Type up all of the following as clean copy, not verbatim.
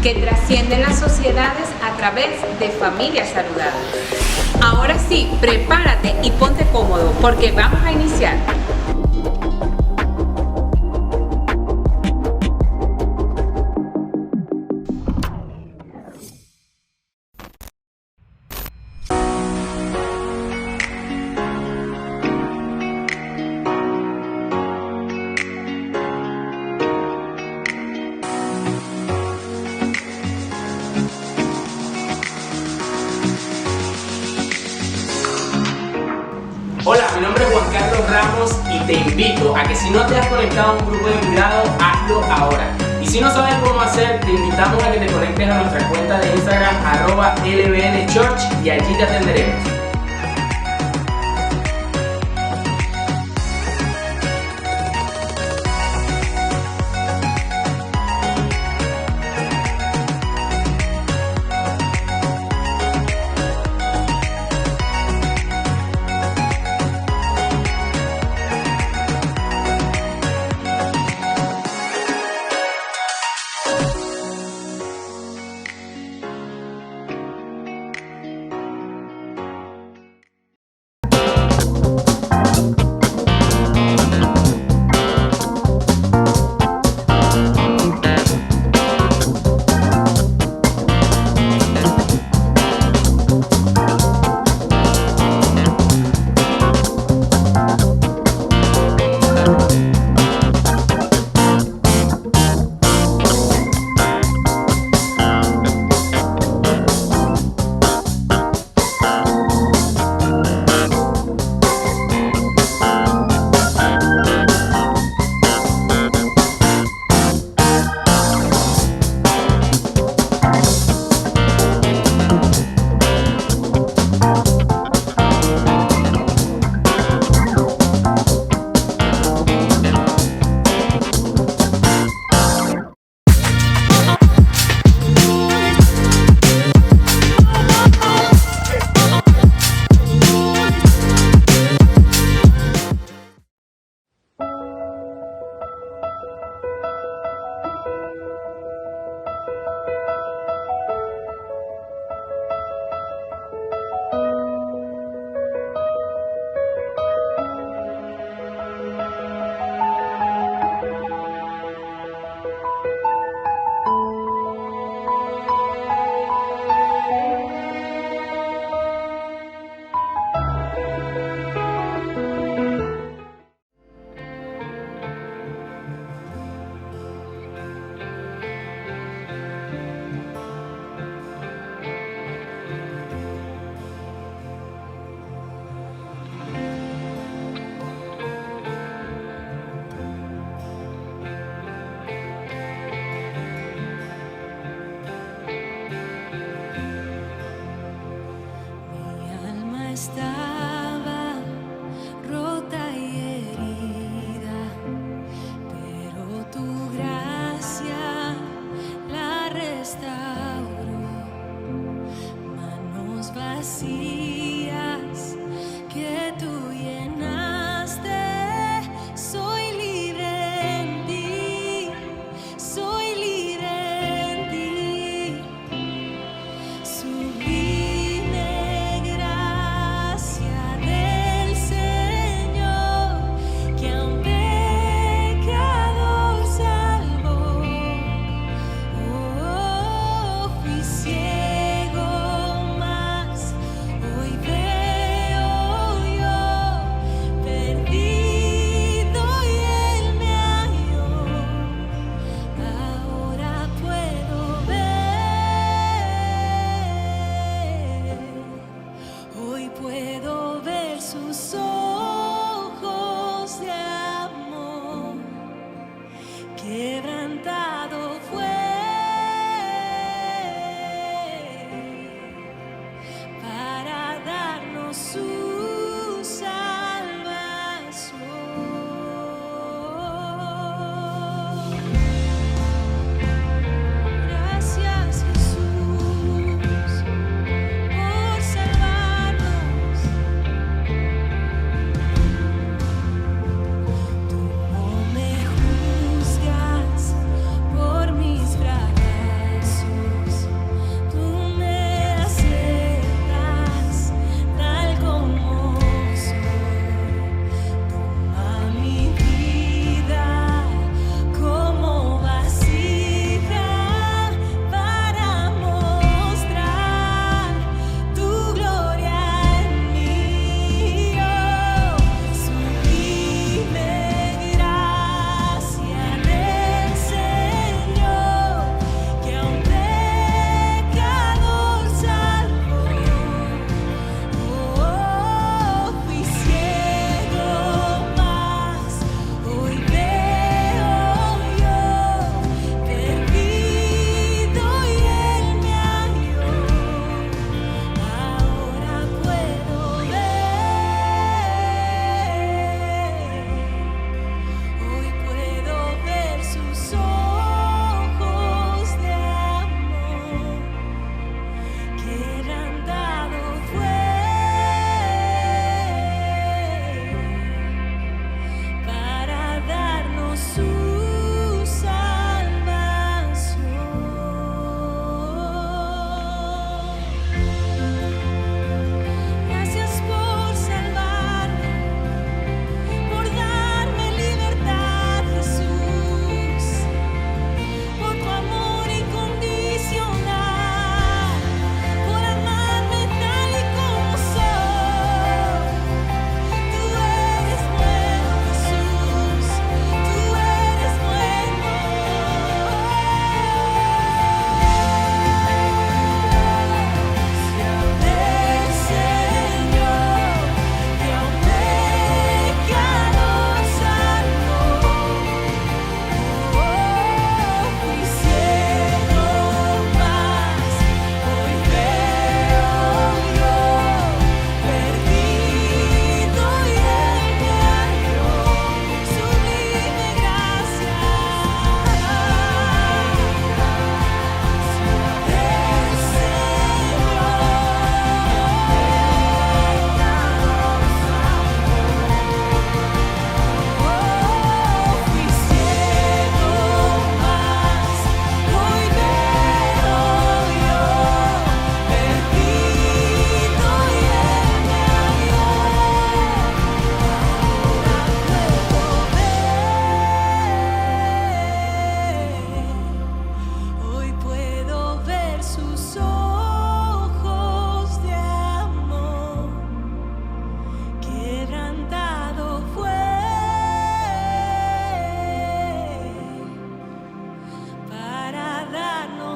que trascienden las sociedades a través de familias saludables. Ahora sí, prepárate y ponte cómodo porque vamos a iniciar. Hola, mi nombre es Juan Carlos Ramos y te invito a que si no te has conectado a un grupo de cuidado, hazlo ahora. Y si no sabes cómo hacer, te invitamos a que te conectes a nuestra cuenta de Instagram @lbnchurch y allí te atenderemos.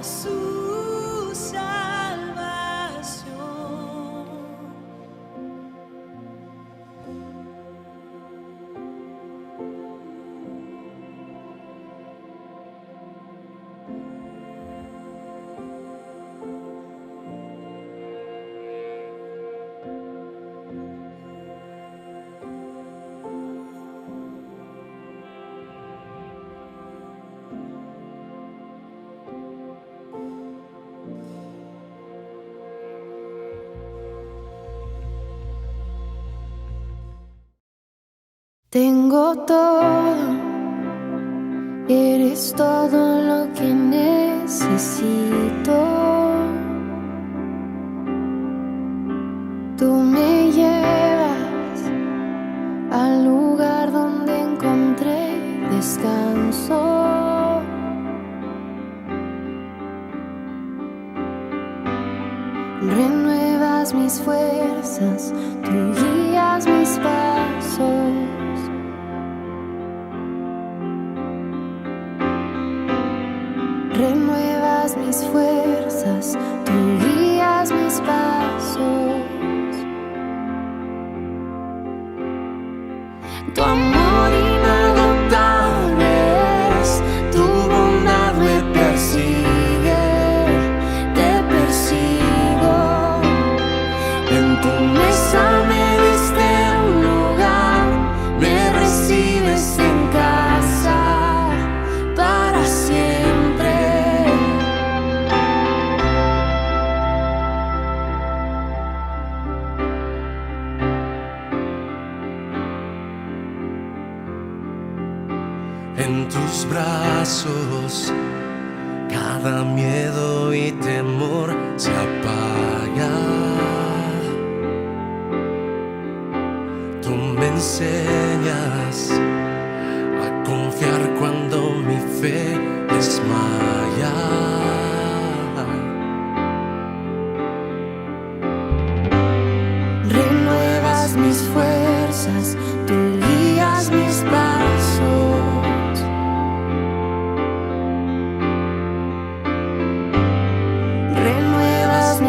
su salvación. Tengo todo, eres todo lo que necesito. Tú me llevas al lugar donde encontré descanso. Renuevas mis fuerzas, tú guías mis pasos. Renuevas mis fuerzas, tú guías mis pasos. Tu amor inagotable es, tu bondad me persigue, te persigo. En tu mesa me diste un lugar, me recibes en casa para siempre. En tus brazos cada miedo y temor se apaga. Tú me enseñas a confiar cuando mi fe desmaya. Renuevas mis fuerzas, tú guías mis pasos. Renuevas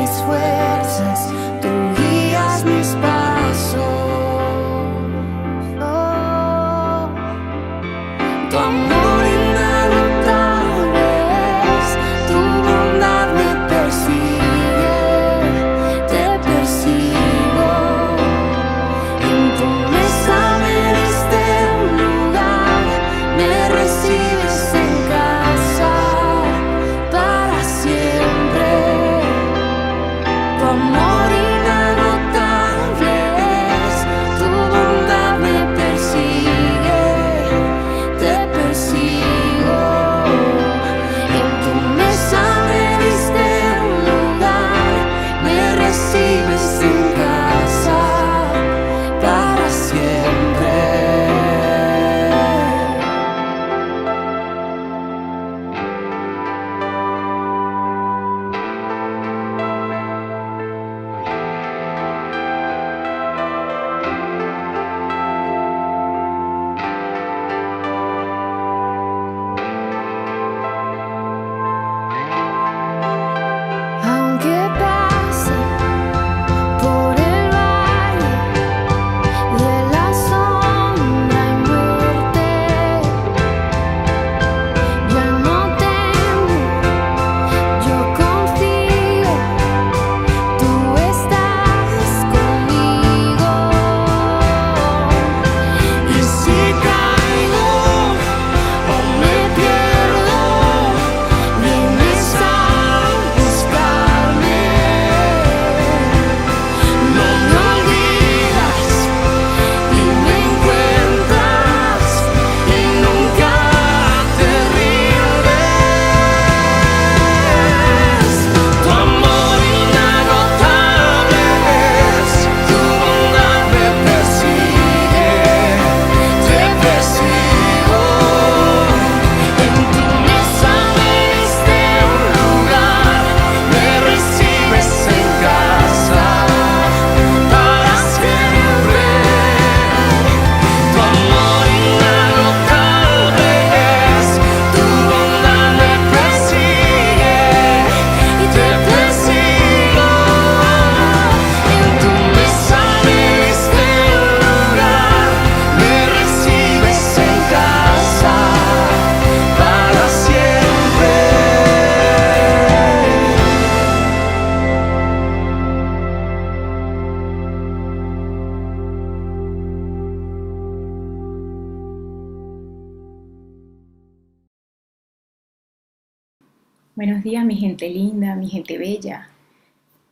Buenos días, mi gente linda, mi gente bella.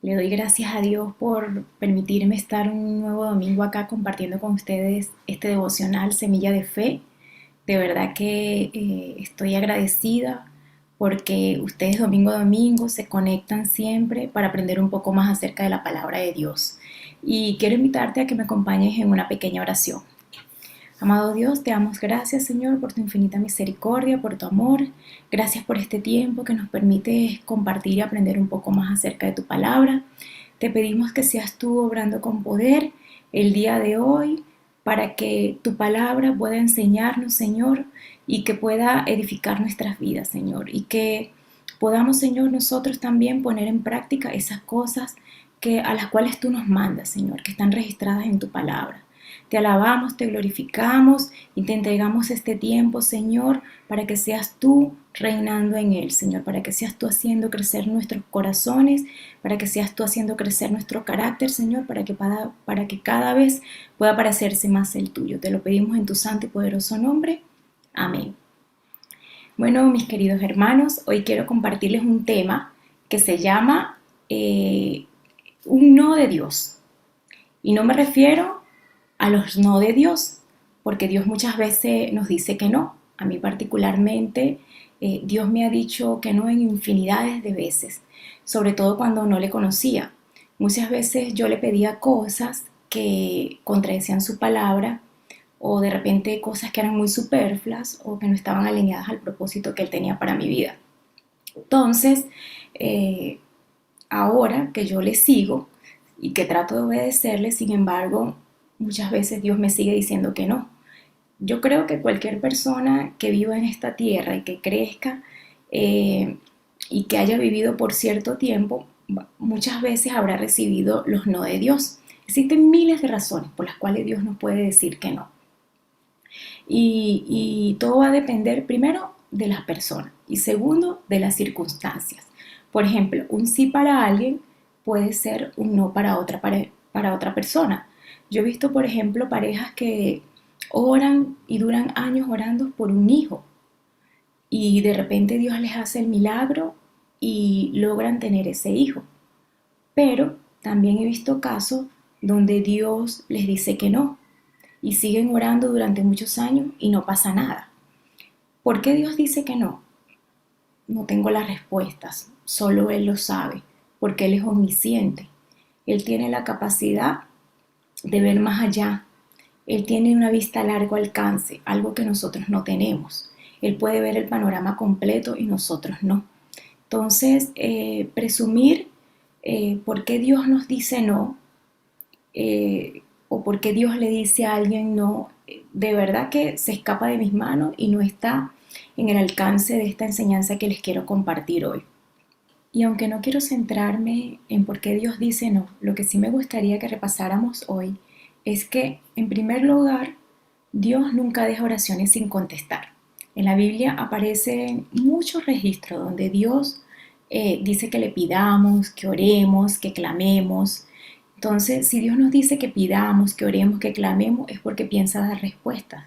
Le doy gracias a Dios por permitirme estar un nuevo domingo acá compartiendo con ustedes este devocional Semilla de Fe. De verdad que estoy agradecida porque ustedes domingo a domingo se conectan siempre para aprender un poco más acerca de la palabra de Dios. Y quiero invitarte a que me acompañes en una pequeña oración. Amado Dios, te damos gracias, Señor, por tu infinita misericordia, por tu amor. Gracias por este tiempo que nos permite compartir y aprender un poco más acerca de tu palabra. Te pedimos que seas tú obrando con poder el día de hoy para que tu palabra pueda enseñarnos, Señor, y que pueda edificar nuestras vidas, Señor, y que podamos, Señor, nosotros también poner en práctica esas cosas a las cuales tú nos mandas, Señor, que están registradas en tu palabra. Te alabamos, te glorificamos y te entregamos este tiempo, Señor, para que seas tú reinando en él, Señor, para que seas tú haciendo crecer nuestros corazones, para que seas tú haciendo crecer nuestro carácter, Señor, para que cada vez pueda parecerse más el tuyo. Te lo pedimos en tu santo y poderoso nombre. Amén. Bueno, mis queridos hermanos, hoy quiero compartirles un tema que se llama un no de Dios. Y no me refiero a los no de Dios, porque Dios muchas veces nos dice que no. A mí particularmente, Dios me ha dicho que no en infinidades de veces, sobre todo cuando no le conocía. Muchas veces yo le pedía cosas que contradecían su palabra, o de repente cosas que eran muy superfluas o que no estaban alineadas al propósito que Él tenía para mi vida. Entonces, ahora que yo le sigo y que trato de obedecerle, sin embargo, muchas veces Dios me sigue diciendo que no. Yo creo que cualquier persona que viva en esta tierra y que crezca y que haya vivido por cierto tiempo, muchas veces habrá recibido los no de Dios. Existen miles de razones por las cuales Dios nos puede decir que no. Y todo va a depender primero de las personas y segundo de las circunstancias. Por ejemplo, un sí para alguien puede ser un no para otra persona. Yo he visto, por ejemplo, parejas que oran y duran años orando por un hijo y de repente Dios les hace el milagro y logran tener ese hijo. Pero también he visto casos donde Dios les dice que no y siguen orando durante muchos años y no pasa nada. ¿Por qué Dios dice que no? No tengo las respuestas, solo Él lo sabe, porque Él es omnisciente. Él tiene la capacidad de ver más allá. Él tiene una vista a largo alcance, algo que nosotros no tenemos. Él puede ver el panorama completo y nosotros no. Entonces, presumir por qué Dios nos dice no, o por qué Dios le dice a alguien no, de verdad que se escapa de mis manos y no está en el alcance de esta enseñanza que les quiero compartir hoy. Y aunque no quiero centrarme en por qué Dios dice no, lo que sí me gustaría que repasáramos hoy es que, en primer lugar, Dios nunca deja oraciones sin contestar. En la Biblia aparecen muchos registros donde Dios dice que le pidamos, que oremos, que clamemos. Entonces, si Dios nos dice que pidamos, que oremos, que clamemos, es porque piensa dar respuestas.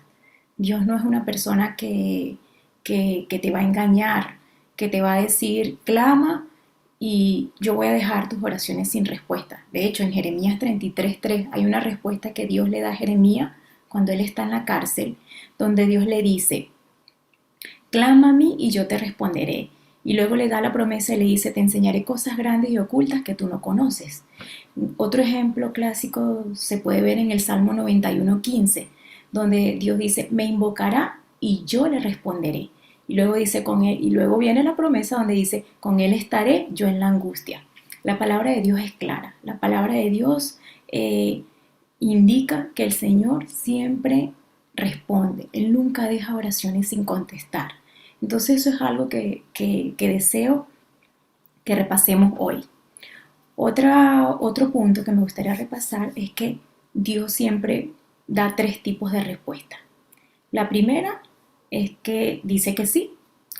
Dios no es una persona que te va a engañar, que te va a decir, clama y yo voy a dejar tus oraciones sin respuesta. De hecho, en Jeremías 33:3 hay una respuesta que Dios le da a Jeremías cuando él está en la cárcel, donde Dios le dice, clama a mí y yo te responderé. Y luego le da la promesa y le dice, te enseñaré cosas grandes y ocultas que tú no conoces. Otro ejemplo clásico se puede ver en el Salmo 91:15, donde Dios dice, me invocará y yo le responderé. Y luego dice con él, y luego viene la promesa donde dice, con él estaré yo en la angustia. La palabra de Dios es clara. La palabra de Dios indica que el Señor siempre responde. Él nunca deja oraciones sin contestar. Entonces eso es algo que deseo que repasemos hoy. Otro punto que me gustaría repasar es que Dios siempre da 3 tipos de respuesta. La primera es que dice que sí.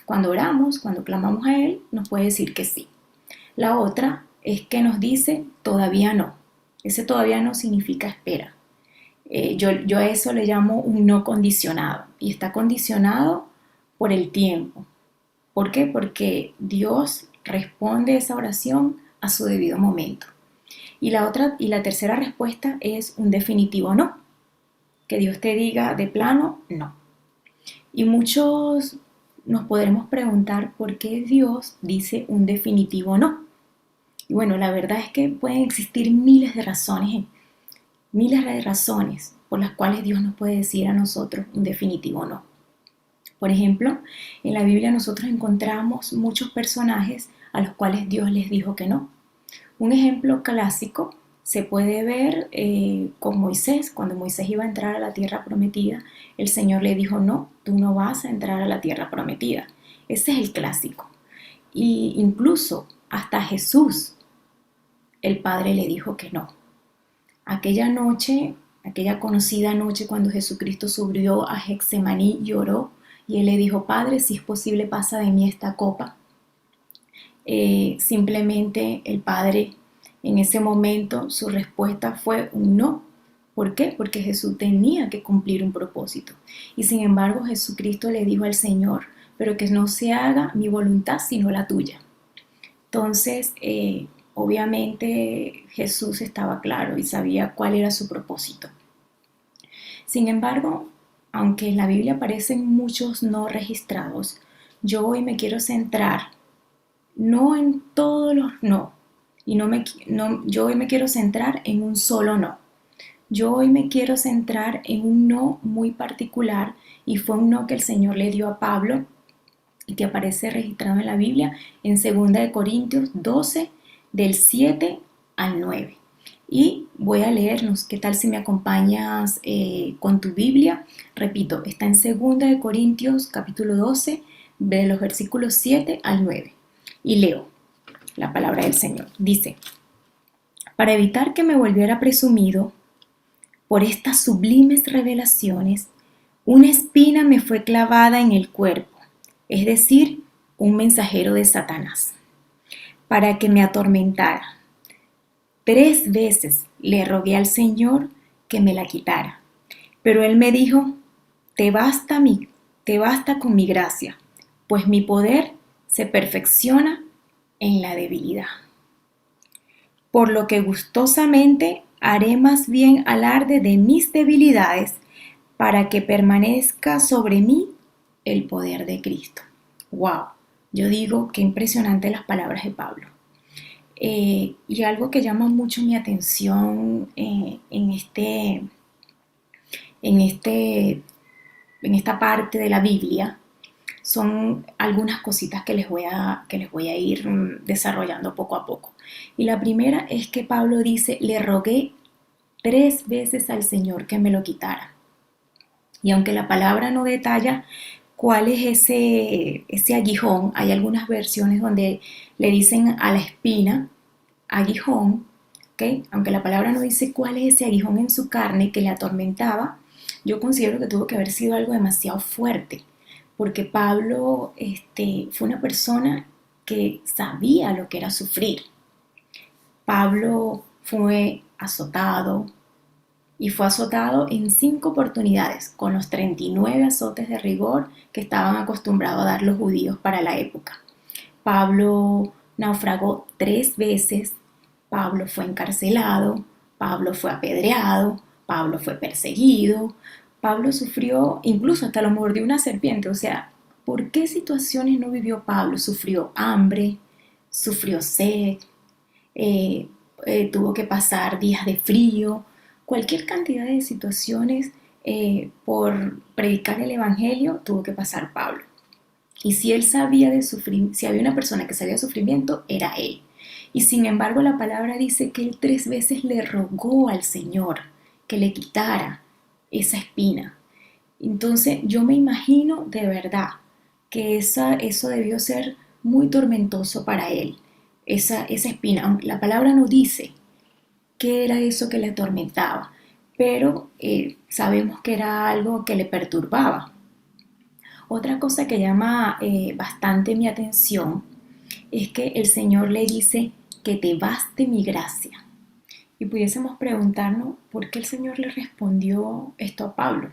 Cuando oramos, cuando clamamos a Él, nos puede decir que sí. La otra es que nos dice todavía no. Ese todavía no significa espera. Yo a eso le llamo un no condicionado. Y está condicionado por el tiempo. ¿Por qué? Porque Dios responde esa oración a su debido momento. Y la tercera respuesta es un definitivo no. Que Dios te diga de plano no. Y muchos nos podremos preguntar por qué Dios dice un definitivo no. Y bueno, la verdad es que pueden existir miles de razones por las cuales Dios nos puede decir a nosotros un definitivo no. Por ejemplo, en la Biblia nosotros encontramos muchos personajes a los cuales Dios les dijo que no. Un ejemplo clásico se puede ver con Moisés. Cuando Moisés iba a entrar a la tierra prometida, el Señor le dijo, no, tú no vas a entrar a la tierra prometida. Ese es el clásico. Y incluso hasta Jesús, el Padre le dijo que no. Aquella noche, aquella conocida noche cuando Jesucristo subió a Getsemaní y oró, y él le dijo, Padre, si es posible, pasa de mí esta copa. Simplemente el Padre, en ese momento, su respuesta fue un no. ¿Por qué? Porque Jesús tenía que cumplir un propósito. Y sin embargo, Jesucristo le dijo al Señor, pero que no se haga mi voluntad, sino la tuya. Entonces, obviamente Jesús estaba claro y sabía cuál era su propósito. Sin embargo, aunque en la Biblia aparecen muchos no registrados, yo hoy me quiero centrar no en todos los no, yo hoy me quiero centrar en un solo no. Yo hoy me quiero centrar en un no muy particular y fue un no que el Señor le dio a Pablo y que aparece registrado en la Biblia en 2 Corintios 12, del 7 al 9. Y voy a leernos, ¿qué tal si me acompañas con tu Biblia? Repito, está en 2 Corintios capítulo 12, de los versículos 7 al 9. Y leo la palabra del Señor. Dice, para evitar que me volviera presumido por estas sublimes revelaciones, una espina me fue clavada en el cuerpo, es decir, un mensajero de Satanás, para que me atormentara. 3 veces le rogué al Señor que me la quitara, pero Él me dijo, te basta con mi gracia, pues mi poder se perfecciona en la debilidad. Por lo que gustosamente haré más bien alarde de mis debilidades para que permanezca sobre mí el poder de Cristo. ¡Wow! Yo digo, qué impresionante las palabras de Pablo. Y algo que llama mucho mi atención en esta parte de la Biblia son algunas cositas que les voy a ir desarrollando poco a poco. Y la primera es que Pablo dice, le rogué 3 veces al Señor que me lo quitara. Y aunque la palabra no detalla cuál es ese aguijón, hay algunas versiones donde le dicen a la espina aguijón, ¿okay? Aunque la palabra no dice cuál es ese aguijón en su carne que le atormentaba, yo considero que tuvo que haber sido algo demasiado fuerte, porque Pablo fue una persona que sabía lo que era sufrir. Pablo fue azotado, y fue azotado en 5 oportunidades, con los 39 azotes de rigor que estaban acostumbrados a dar los judíos para la época. Pablo naufragó 3 veces, Pablo fue encarcelado, Pablo fue apedreado, Pablo fue perseguido, Pablo sufrió, incluso hasta lo mordió una serpiente. O sea, ¿por qué situaciones no vivió Pablo? Sufrió hambre, sufrió sed, tuvo que pasar días de frío, cualquier cantidad de situaciones por predicar el evangelio tuvo que pasar Pablo. Y si él sabía de sufrimiento, si había una persona que sabía de sufrimiento, era él. Y sin embargo la palabra dice que él 3 veces le rogó al Señor que le quitara esa espina. Entonces yo me imagino de verdad que eso debió ser muy tormentoso para él, esa espina. La palabra no dice qué era eso que le atormentaba, pero sabemos que era algo que le perturbaba. Otra cosa que llama bastante mi atención es que el Señor le dice que te baste mi gracia. Y pudiésemos preguntarnos por qué el Señor le respondió esto a Pablo.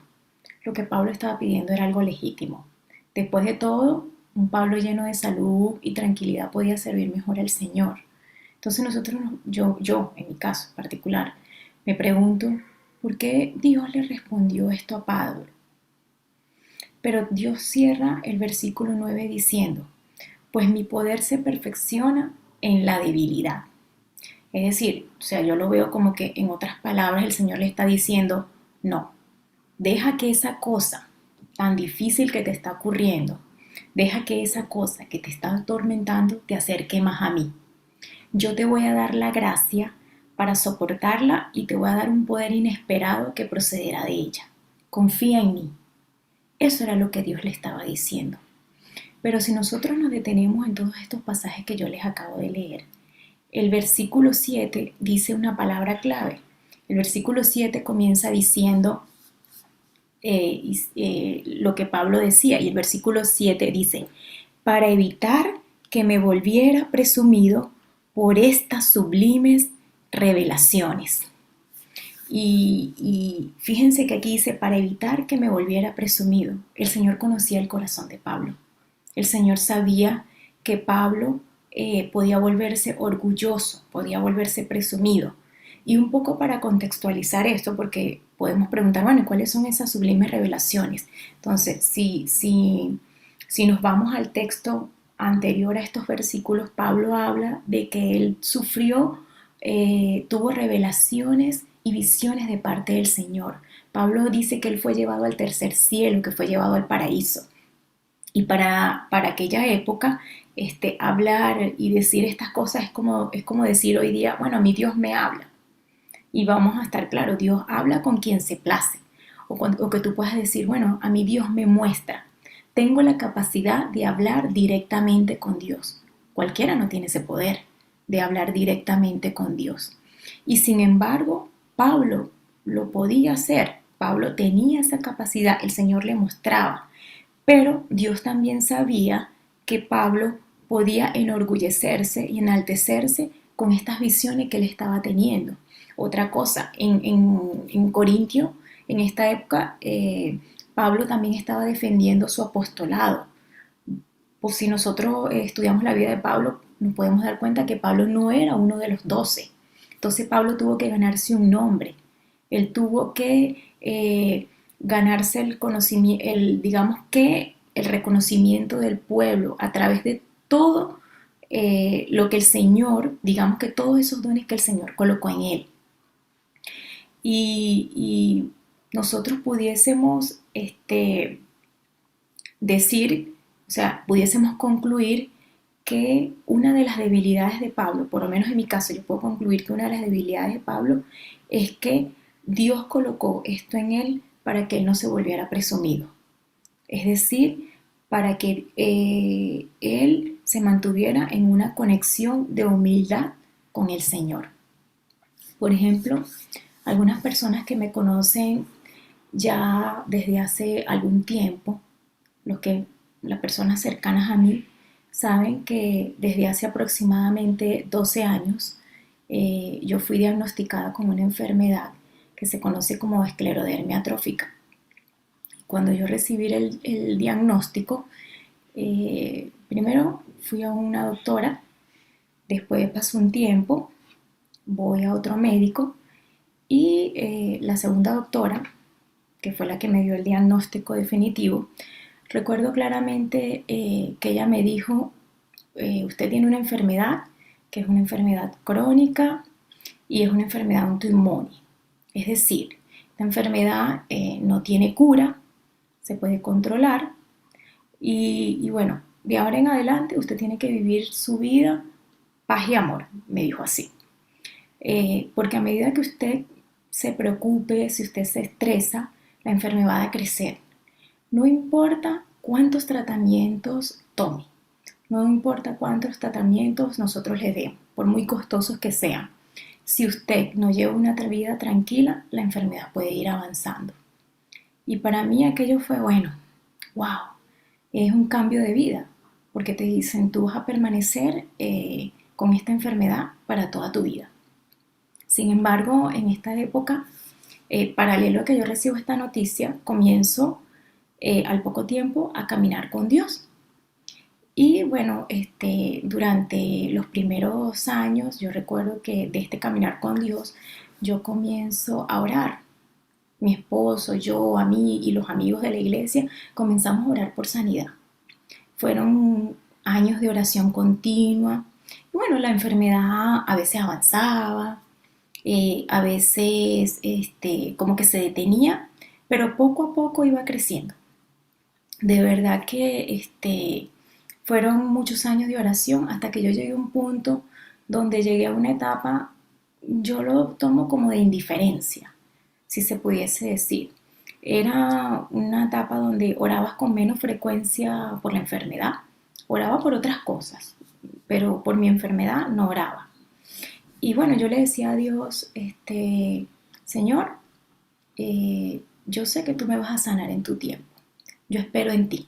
Lo que Pablo estaba pidiendo era algo legítimo. Después de todo, Un Pablo lleno de salud y tranquilidad podía servir mejor al Señor. Entonces yo en mi caso particular, me pregunto, ¿por qué Dios le respondió esto a Pablo? Pero Dios cierra el versículo 9 diciendo, pues mi poder se perfecciona en la debilidad. Es decir, o sea, yo lo veo como que en otras palabras el Señor le está diciendo, no, deja que esa cosa tan difícil que te está ocurriendo, deja que esa cosa que te está atormentando te acerque más a mí. Yo te voy a dar la gracia para soportarla y te voy a dar un poder inesperado que procederá de ella. Confía en mí. Eso era lo que Dios le estaba diciendo. Pero si nosotros nos detenemos en todos estos pasajes que yo les acabo de leer, el versículo 7 dice una palabra clave. El versículo 7 comienza diciendo lo que Pablo decía, y el versículo 7 dice, para evitar que me volviera presumido por estas sublimes revelaciones. Y fíjense que aquí dice, para evitar que me volviera presumido. El Señor conocía el corazón de Pablo. El Señor sabía que Pablo podía volverse orgulloso, podía volverse presumido. Y un poco para contextualizar esto, porque podemos preguntar, bueno, ¿cuáles son esas sublimes revelaciones? Entonces, si nos vamos al texto anterior a estos versículos, Pablo habla de que él sufrió, tuvo revelaciones y visiones de parte del Señor. Pablo dice que él fue llevado al tercer cielo, que fue llevado al paraíso. Y para aquella época, hablar y decir estas cosas es como decir hoy día, bueno, a mí Dios me habla. Y vamos a estar claros, Dios habla con quien se place. O que tú puedas decir, bueno, a mí Dios me muestra. Tengo la capacidad de hablar directamente con Dios. Cualquiera no tiene ese poder de hablar directamente con Dios. Y sin embargo, Pablo lo podía hacer. Pablo tenía esa capacidad, el Señor le mostraba. Pero Dios también sabía que Pablo podía enorgullecerse y enaltecerse con estas visiones que él estaba teniendo. Otra cosa, en Corintio, en esta época, Pablo también estaba defendiendo su apostolado. Pues si nosotros estudiamos la vida de Pablo, nos podemos dar cuenta que Pablo no era uno de los 12. Entonces Pablo tuvo que ganarse un nombre. Él tuvo que ganarse el conocimiento, el reconocimiento del pueblo a través de todo lo que el Señor, digamos que todos esos dones que el Señor colocó en él. Y nosotros pudiésemos decir, o sea, pudiésemos concluir que una de las debilidades de Pablo, por lo menos en mi caso, yo puedo concluir que una de las debilidades de Pablo es que Dios colocó esto en él para que él no se volviera presumido. Es decir, para que él se mantuviera en una conexión de humildad con el Señor. Por ejemplo, algunas personas que me conocen ya desde hace algún tiempo, las personas cercanas a mí, saben que desde hace aproximadamente 12 años yo fui diagnosticada con una enfermedad que se conoce como esclerodermia atrófica. Cuando yo recibí el diagnóstico, primero fui a una doctora, después pasó un tiempo, voy a otro médico y la segunda doctora, que fue la que me dio el diagnóstico definitivo, recuerdo claramente que ella me dijo, usted tiene una enfermedad, que es una enfermedad crónica y es una enfermedad autoinmune. Es decir, esta enfermedad no tiene cura, se puede controlar y bueno, de ahora en adelante usted tiene que vivir su vida paz y amor, me dijo así. Porque a medida que usted se preocupe, si usted se estresa, la enfermedad va a crecer. No importa cuántos tratamientos tome, no importa cuántos tratamientos nosotros le demos, por muy costosos que sean. Si usted no lleva una vida tranquila, la enfermedad puede ir avanzando. Y para mí aquello fue, bueno, wow, es un cambio de vida, porque te dicen, tú vas a permanecer con esta enfermedad para toda tu vida. Sin embargo, en esta época, paralelo a que yo recibo esta noticia, comienzo al poco tiempo a caminar con Dios. Y bueno, durante los primeros años, yo recuerdo que de este caminar con Dios, yo comienzo a orar. Mi esposo, yo, a mí y los amigos de la iglesia comenzamos a orar por sanidad. Fueron años de oración continua. Y bueno, la enfermedad a veces avanzaba, a veces como que se detenía, pero poco a poco iba creciendo. De verdad que fueron muchos años de oración hasta que yo llegué a un punto donde llegué a una etapa, yo lo tomo como de indiferencia, si se pudiese decir. Era una etapa donde orabas con menos frecuencia por la enfermedad, oraba por otras cosas, pero por mi enfermedad no oraba. Y bueno, yo le decía a Dios, Señor, yo sé que tú me vas a sanar en tu tiempo, yo espero en ti.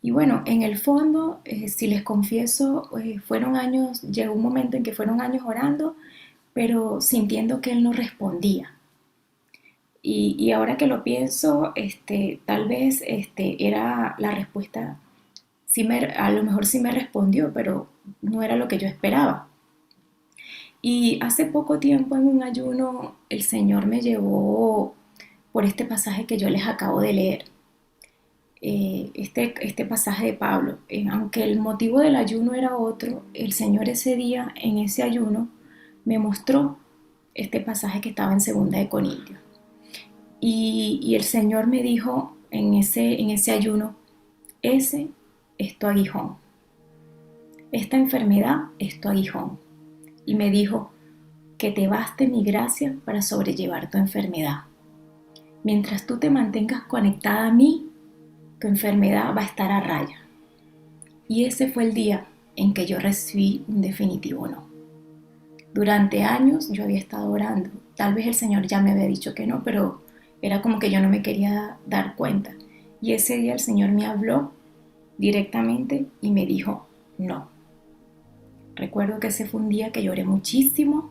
Y bueno, en el fondo, si les confieso, fueron años, llegó un momento en que fueron años orando, pero sintiendo que Él no respondía. Y ahora que lo pienso, tal vez era la respuesta, a lo mejor sí me respondió, pero no era lo que yo esperaba. Y hace poco tiempo en un ayuno, el Señor me llevó por este pasaje que yo les acabo de leer. Este pasaje de Pablo. Aunque el motivo del ayuno era otro, el Señor ese día, en ese ayuno, me mostró este pasaje que estaba en 2 Corintios. Y el Señor me dijo en ese ayuno, ese es tu aguijón. Esta enfermedad es tu aguijón. Y me dijo, que te baste mi gracia para sobrellevar tu enfermedad. Mientras tú te mantengas conectada a mí, tu enfermedad va a estar a raya. Y ese fue el día en que yo recibí un definitivo no. Durante años yo había estado orando. Tal vez el Señor ya me había dicho que no, pero era como que yo no me quería dar cuenta. Y ese día el Señor me habló directamente y me dijo no. Recuerdo que ese fue un día que lloré muchísimo,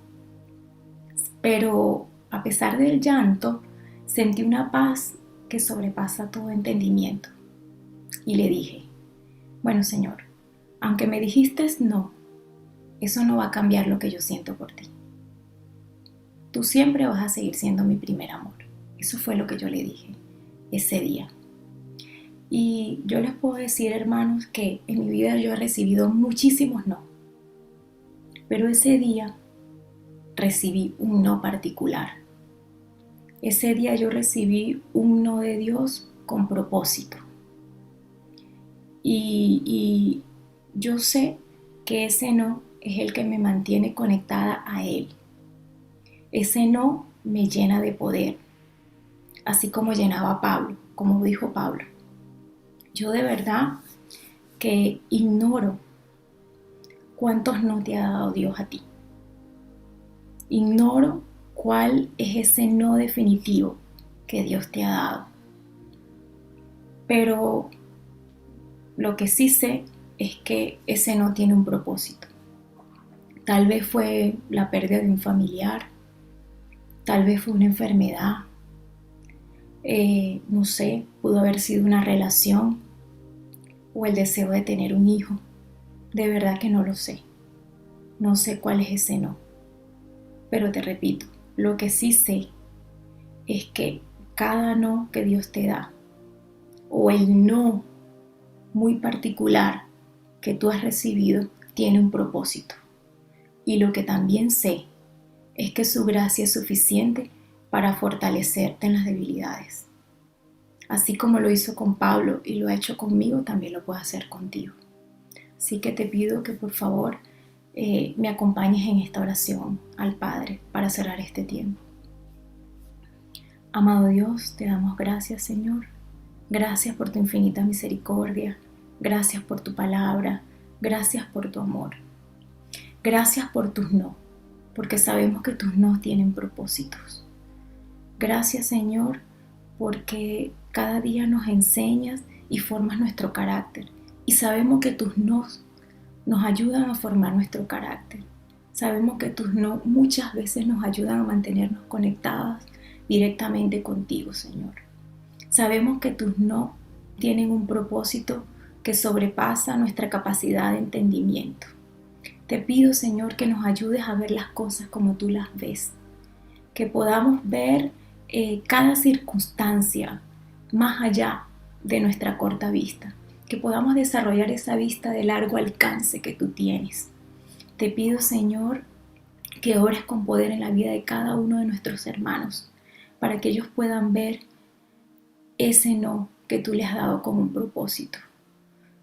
pero a pesar del llanto, sentí una paz que sobrepasa todo entendimiento. Y le dije, bueno, Señor, aunque me dijiste no, eso no va a cambiar lo que yo siento por ti. Tú siempre vas a seguir siendo mi primer amor. Eso fue lo que yo le dije ese día. Y yo les puedo decir, hermanos, que en mi vida yo he recibido muchísimos no. Pero ese día recibí un no particular. Ese día yo recibí un no de Dios con propósito. Y yo sé que ese no es el que me mantiene conectada a Él. Ese no me llena de poder, así como llenaba a Pablo, como dijo Pablo. Yo de verdad que ignoro cuántos no te ha dado Dios a ti. Ignoro cuál es ese no definitivo que Dios te ha dado. Pero lo que sí sé es que ese no tiene un propósito. Tal vez fue la pérdida de un familiar, tal vez fue una enfermedad, no sé, pudo haber sido una relación o el deseo de tener un hijo. De verdad que no lo sé. No sé cuál es ese no. Pero te repito, lo que sí sé es que cada no que Dios te da, o el no muy particular que tú has recibido, tiene un propósito. Y lo que también sé es que su gracia es suficiente para fortalecerte en las debilidades. Así como lo hizo con Pablo y lo ha hecho conmigo, también lo puede hacer contigo. Así que te pido que por favor me acompañes en esta oración al Padre para cerrar este tiempo. Amado Dios, te damos gracias, Señor. Gracias por tu infinita misericordia. Gracias por tu palabra. Gracias por tu amor. Gracias por tus no, porque sabemos que tus no tienen propósitos. Gracias, Señor, porque cada día nos enseñas y formas nuestro carácter. Y sabemos que tus nos nos ayudan a formar nuestro carácter. Sabemos que tus no muchas veces nos ayudan a mantenernos conectadas directamente contigo, Señor. Sabemos que tus no tienen un propósito que sobrepasa nuestra capacidad de entendimiento. Te pido, Señor, que nos ayudes a ver las cosas como tú las ves, que podamos ver cada circunstancia más allá de nuestra corta vista, que podamos desarrollar esa vista de largo alcance que tú tienes. Te pido, Señor, que obres con poder en la vida de cada uno de nuestros hermanos, para que ellos puedan ver ese no que tú les has dado como un propósito,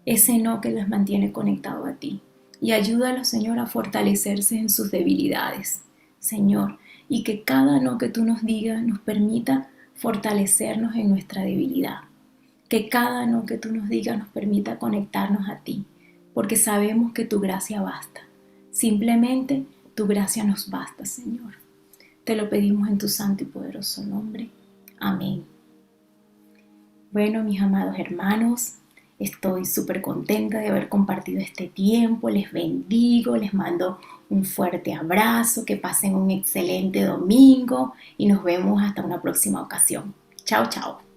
ese no que les mantiene conectado a ti. Y ayúdalos, Señor, a fortalecerse en sus debilidades, Señor, y que cada no que tú nos digas nos permita fortalecernos en nuestra debilidad. Que cada no que tú nos digas nos permita conectarnos a ti, porque sabemos que tu gracia basta. Simplemente tu gracia nos basta, Señor. Te lo pedimos en tu santo y poderoso nombre. Amén. Bueno, mis amados hermanos, estoy súper contenta de haber compartido este tiempo. Les bendigo, les mando un fuerte abrazo, que pasen un excelente domingo y nos vemos hasta una próxima ocasión. Chao, chao.